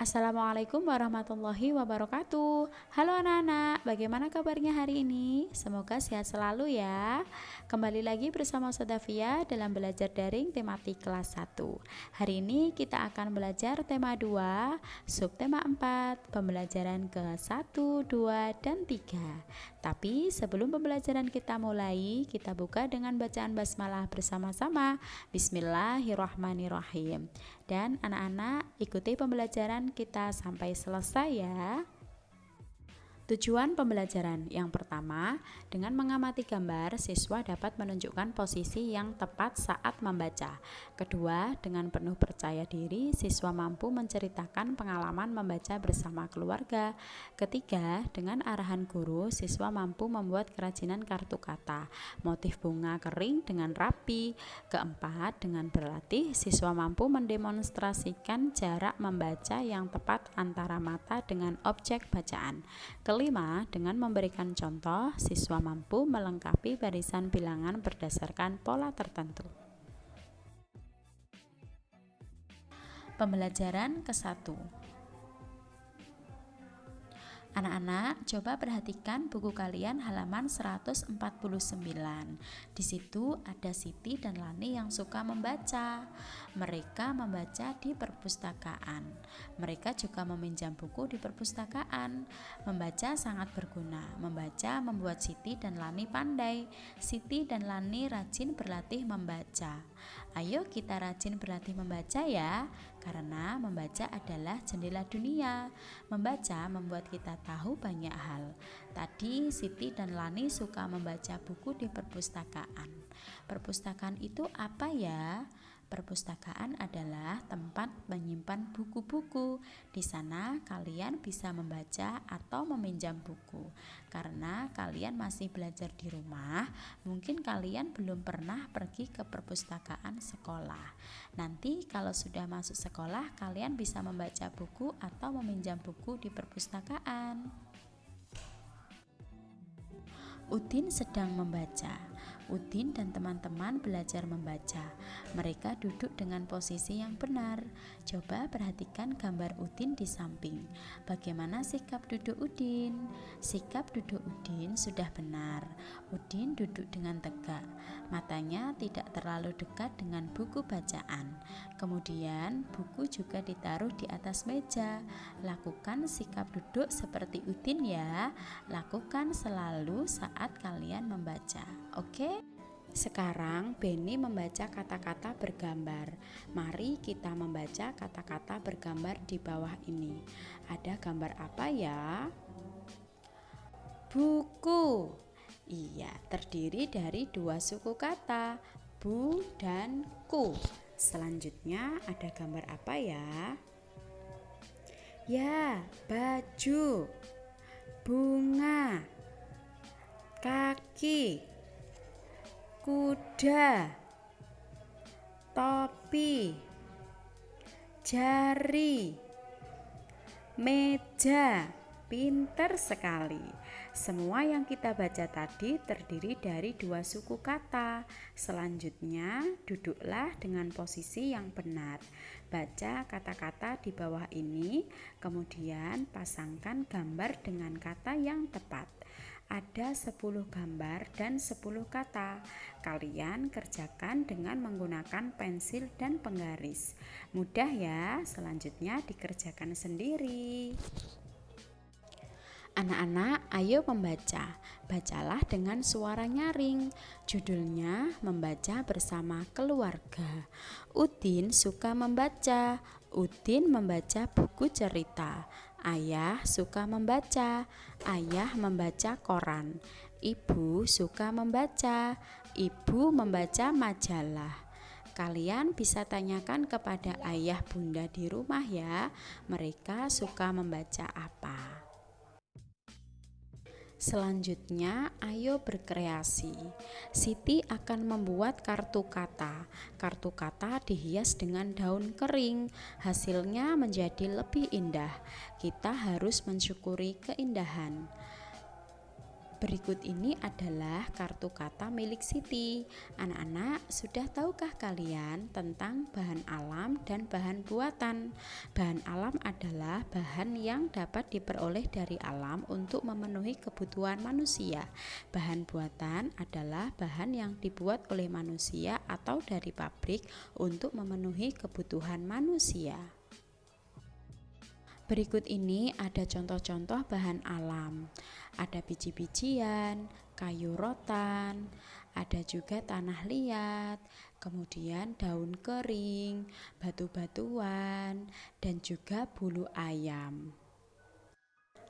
Assalamualaikum warahmatullahi wabarakatuh. Halo anak-anak, bagaimana kabarnya hari ini? Semoga sehat selalu ya. Kembali lagi bersama Sodafia dalam belajar daring tematik kelas 1. Hari ini kita akan belajar tema 2, subtema 4, pembelajaran ke 1, 2, dan 3. Tapi sebelum pembelajaran kita mulai, kita buka dengan bacaan basmalah bersama-sama. Bismillahirrahmanirrahim. Dan anak-anak ikuti pembelajaran kita sampai selesai ya. Tujuan pembelajaran yang pertama, dengan mengamati gambar, siswa dapat menunjukkan posisi yang tepat saat membaca. Kedua, dengan penuh percaya diri, siswa mampu menceritakan pengalaman membaca bersama keluarga. Ketiga, dengan arahan guru, siswa mampu membuat kerajinan kartu kata, motif bunga kering dengan rapi. Keempat, dengan berlatih, siswa mampu mendemonstrasikan jarak membaca yang tepat antara mata dengan objek bacaan. Kelima, dengan memberikan contoh, siswa mampu melengkapi barisan bilangan berdasarkan pola tertentu. Pembelajaran ke-1. Anak-anak, coba perhatikan buku kalian halaman 149. Di situ ada Siti dan Lani yang suka membaca. Mereka membaca di perpustakaan. Mereka juga meminjam buku di perpustakaan. Membaca sangat berguna. Membaca membuat Siti dan Lani pandai. Siti dan Lani rajin berlatih membaca. Ayo kita rajin berlatih membaca ya, karena membaca adalah jendela dunia. Membaca membuat kita tahu banyak hal. Tadi Siti dan Lani suka membaca buku di perpustakaan. Perpustakaan itu apa ya? Perpustakaan adalah tempat menyimpan buku-buku. Di sana kalian bisa membaca atau meminjam buku. Karena kalian masih belajar di rumah, mungkin kalian belum pernah pergi ke perpustakaan sekolah. Nanti kalau sudah masuk sekolah, kalian bisa membaca buku atau meminjam buku di perpustakaan. Udin sedang membaca. Udin dan teman-teman belajar membaca. Mereka duduk dengan posisi yang benar. Coba perhatikan gambar Udin di samping. Bagaimana sikap duduk Udin? Sikap duduk Udin sudah benar. Udin duduk dengan tegak. Matanya tidak terlalu dekat dengan buku bacaan. Kemudian buku juga ditaruh di atas meja. Lakukan sikap duduk seperti Udin ya. Lakukan selalu saat kalian membaca. Oke? Sekarang Beni membaca kata-kata bergambar. Mari kita membaca kata-kata bergambar di bawah ini. Ada gambar apa ya? Buku. Iya, terdiri dari dua suku kata, bu dan ku. Selanjutnya ada gambar apa ya? Ya, baju, bunga, kaki, kuda, topi, jari, meja. Pinter sekali. Semua yang kita baca tadi terdiri dari dua suku kata. Selanjutnya, duduklah dengan posisi yang benar. Baca kata-kata di bawah ini, kemudian pasangkan gambar dengan kata yang tepat. Ada 10 gambar dan 10 kata. Kalian kerjakan dengan menggunakan pensil dan penggaris. Mudah ya, selanjutnya dikerjakan sendiri. Anak-anak, ayo membaca. Bacalah dengan suara nyaring. Judulnya Membaca Bersama Keluarga. Udin suka membaca. Udin membaca buku cerita. Ayah suka membaca. Ayah membaca koran. Ibu suka membaca. Ibu membaca majalah. Kalian bisa tanyakan kepada ayah bunda di rumah ya, mereka suka membaca apa. Selanjutnya, ayo berkreasi. Siti akan membuat kartu kata. Kartu kata dihias dengan daun kering. Hasilnya menjadi lebih indah. Kita harus mensyukuri keindahan. Berikut ini adalah kartu kata milik Siti. Anak-anak, sudah tahukah kalian tentang bahan alam dan bahan buatan? Bahan alam adalah bahan yang dapat diperoleh dari alam untuk memenuhi kebutuhan manusia. Bahan buatan adalah bahan yang dibuat oleh manusia atau dari pabrik untuk memenuhi kebutuhan manusia. Berikut ini ada contoh-contoh bahan alam. Ada biji-bijian, kayu rotan, ada juga tanah liat, kemudian daun kering, batu-batuan, dan juga bulu ayam.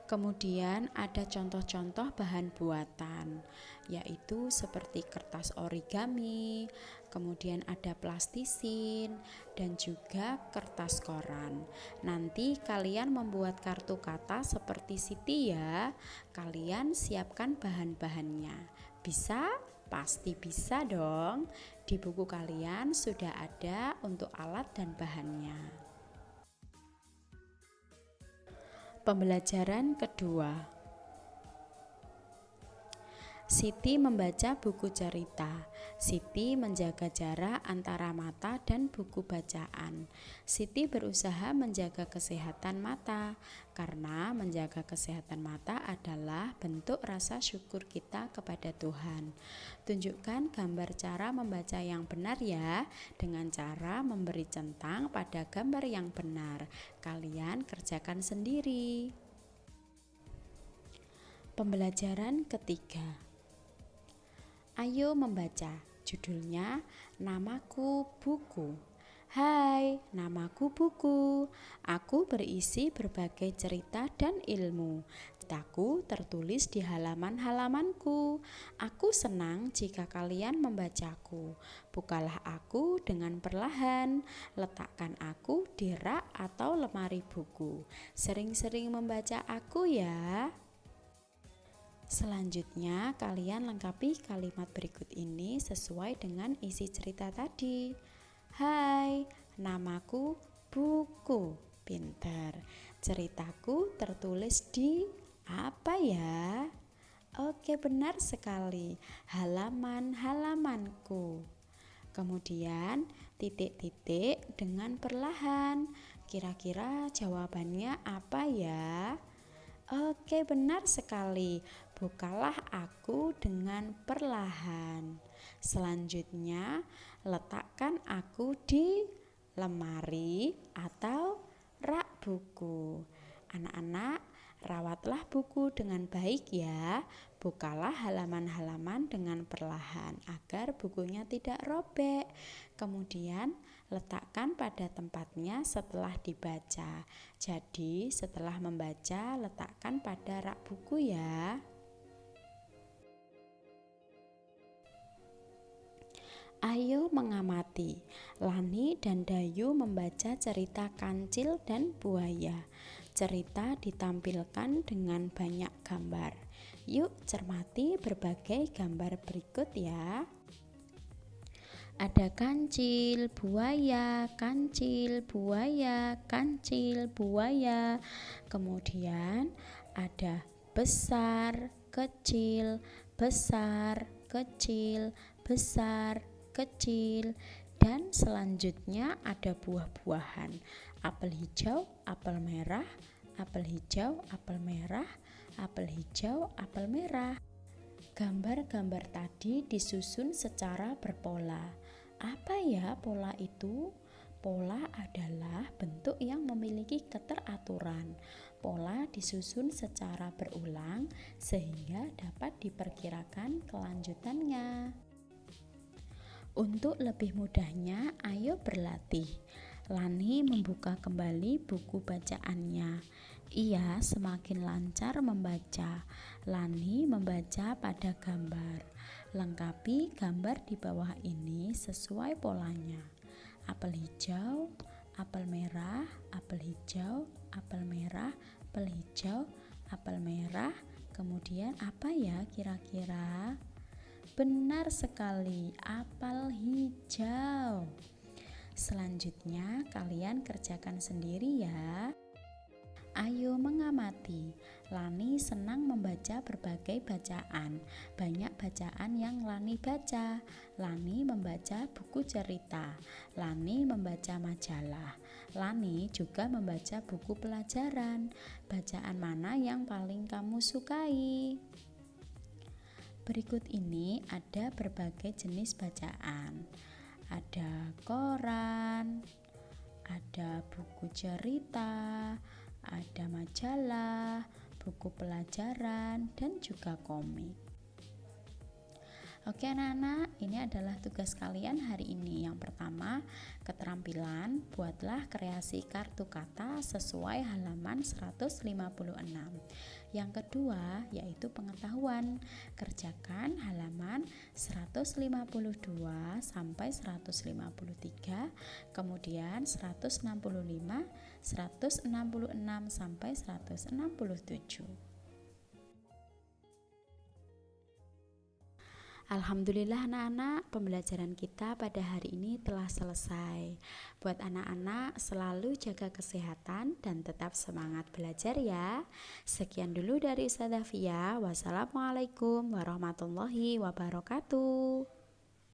Kemudian ada contoh-contoh bahan buatan, yaitu seperti kertas origami, kemudian ada plastisin, dan juga kertas koran. Nanti kalian membuat kartu kata seperti Siti ya. Kalian siapkan bahan-bahannya. Bisa? Pasti bisa dong. Di buku kalian sudah ada untuk alat dan bahannya. Pembelajaran kedua. Siti membaca buku cerita. Siti menjaga jarak antara mata dan buku bacaan. Siti berusaha menjaga kesehatan mata, karena menjaga kesehatan mata adalah bentuk rasa syukur kita kepada Tuhan. Tunjukkan gambar cara membaca yang benar ya, dengan cara memberi centang pada gambar yang benar. Kalian kerjakan sendiri. Pembelajaran ketiga. Ayo membaca. Judulnya Namaku Buku. Hai, namaku buku. Aku berisi berbagai cerita dan ilmu. Ceritaku tertulis di halaman-halamanku. Aku senang jika kalian membacaku. Bukalah aku dengan perlahan. Letakkan aku di rak atau lemari buku. Sering-sering membaca aku ya. Selanjutnya, kalian lengkapi kalimat berikut ini sesuai dengan isi cerita tadi. Hai, namaku Buku. Pintar. Ceritaku tertulis di apa ya? Oke, benar sekali. Halaman-halamanku. Kemudian, titik-titik dengan perlahan. Kira-kira jawabannya apa ya? Oke, benar sekali. Bukalah aku dengan perlahan. Selanjutnya, letakkan aku di lemari atau rak buku. Anak-anak, rawatlah buku dengan baik ya. Bukalah halaman-halaman dengan perlahan agar bukunya tidak robek. Kemudian, letakkan pada tempatnya setelah dibaca. Jadi, setelah membaca, letakkan pada rak buku ya. Ayo mengamati. Lani dan Dayu membaca cerita Kancil dan Buaya. Cerita ditampilkan dengan banyak gambar. Yuk cermati berbagai gambar berikut ya. Ada kancil, buaya, kancil, buaya, kancil, buaya. Kemudian ada besar, kecil, besar, kecil, besar, kecil. Dan selanjutnya ada buah-buahan. Apel hijau, apel merah, apel hijau, apel merah, apel hijau, apel merah. Gambar-gambar tadi disusun secara berpola. Apa ya pola itu? Pola adalah bentuk yang memiliki keteraturan. Pola disusun secara berulang sehingga dapat diperkirakan kelanjutannya. Untuk lebih mudahnya, ayo berlatih. Lani membuka kembali buku bacaannya. Ia semakin lancar membaca. Lani membaca pada gambar. Lengkapi gambar di bawah ini sesuai polanya. Apel hijau, apel merah, apel hijau, apel merah, apel hijau, apel merah. Kemudian apa ya kira-kira? Benar sekali, apel hijau. Selanjutnya kalian kerjakan sendiri ya. Ayo mengamati. Lani senang membaca berbagai bacaan. Banyak bacaan yang Lani baca. Lani membaca buku cerita. Lani membaca majalah. Lani juga membaca buku pelajaran. Bacaan mana yang paling kamu sukai? Berikut ini ada berbagai jenis bacaan. Ada koran, ada buku cerita, ada majalah, buku pelajaran, dan juga komik. Oke anak-anak, ini adalah tugas kalian hari ini. Yang pertama, keterampilan, buatlah kreasi kartu kata sesuai halaman 156. Yang kedua, yaitu pengetahuan. Kerjakan halaman 152 sampai 153, kemudian 165, 166 sampai 167. Alhamdulillah anak-anak, pembelajaran kita pada hari ini telah selesai. Buat anak-anak selalu jaga kesehatan dan tetap semangat belajar ya. Sekian dulu dari Ustazah Fia. Wassalamualaikum warahmatullahi wabarakatuh.